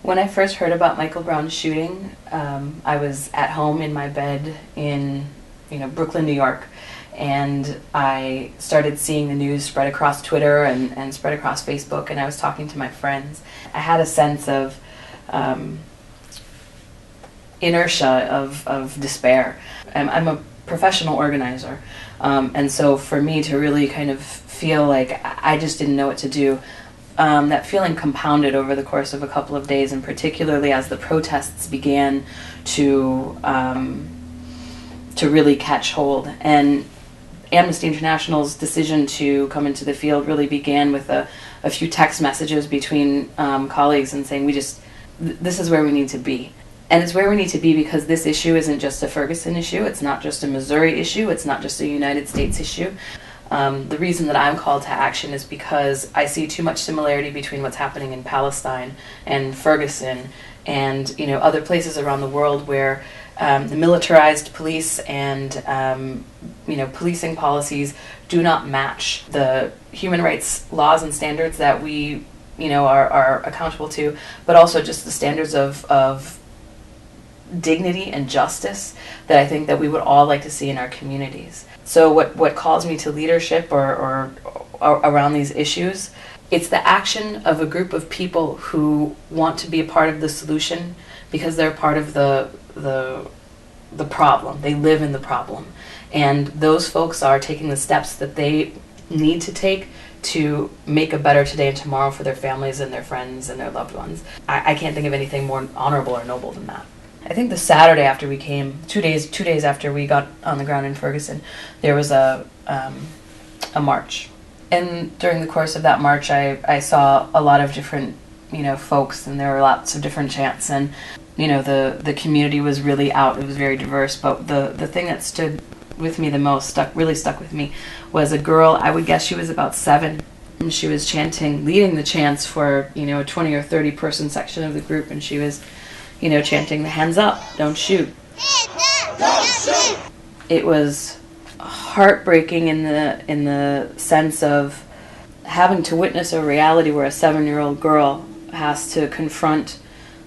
When I first heard about Michael Brown's shooting, I was at home in my bed in, Brooklyn, New York, and I started seeing the news spread across Twitter and spread across Facebook, and I was talking to my friends. I had a sense of inertia, of despair. I'm a professional organizer, and so for me to really kind of feel like I just didn't know what to do, that feeling compounded over the course of a couple of days, and particularly as the protests began to really catch hold. And Amnesty International's decision to come into the field really began with a few text messages between colleagues and saying, this is where we need to be. And it's where we need to be because this issue isn't just a Ferguson issue, it's not just a Missouri issue, it's not just a United States issue. The reason that I'm called to action is because I see too much similarity between what's happening in Palestine and Ferguson and other places around the world where the militarized police and policing policies do not match the human rights laws and standards that we are accountable to, but also just the standards of dignity and justice that I think that we would all like to see in our communities. So what calls me to leadership or around these issues, it's the action of a group of people who want to be a part of the solution because they're part of the problem. They live in the problem. And those folks are taking the steps that they need to take to make a better today and tomorrow for their families and their friends and their loved ones. I can't think of anything more honorable or noble than that. I think the Saturday after we came, 2 days after we got on the ground in Ferguson, there was a march. And during the course of that march, I saw a lot of different, folks, and there were lots of different chants, and, the community was really out. It was very diverse, but the thing that stood with me the most, really stuck with me, was a girl, I would guess she was about 7, and she was chanting, leading the chants for, a 20 or 30 person section of the group, and she was chanting the hands up, don't shoot. Don't shoot. It was heartbreaking in the sense of having to witness a reality where a 7-year-old girl has to confront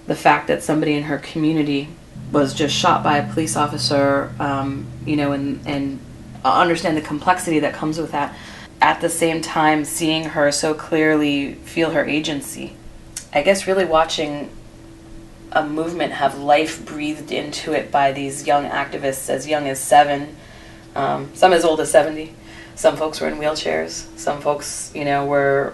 the fact that somebody in her community was just shot by a police officer, and understand the complexity that comes with that. At the same time, seeing her so clearly feel her agency. I guess really watching a movement have life breathed into it by these young activists as young as 7, some as old as 70. Some folks were in wheelchairs. Some folks, were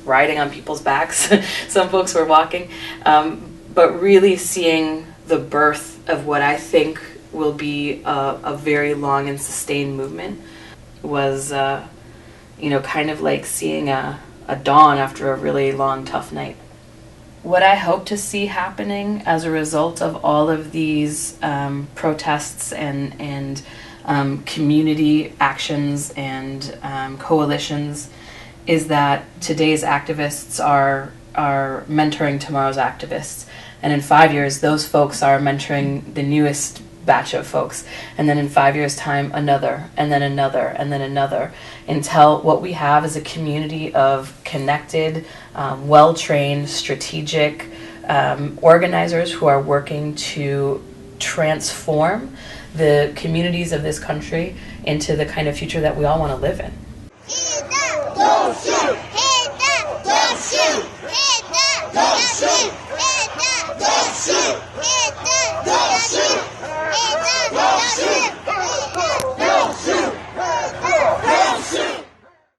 riding on people's backs. Some folks were walking. But really seeing the birth of what I think will be a very long and sustained movement was, kind of like seeing a dawn after a really long, tough night. What I hope to see happening as a result of all of these protests and community actions and coalitions is that today's activists are mentoring tomorrow's activists. And in 5 years, those folks are mentoring the newest batch of folks. And then in 5 years' time, another, and then another, and then another, until what we have is a community of connected, well-trained, strategic organizers who are working to transform the communities of this country into the kind of future that we all want to live in.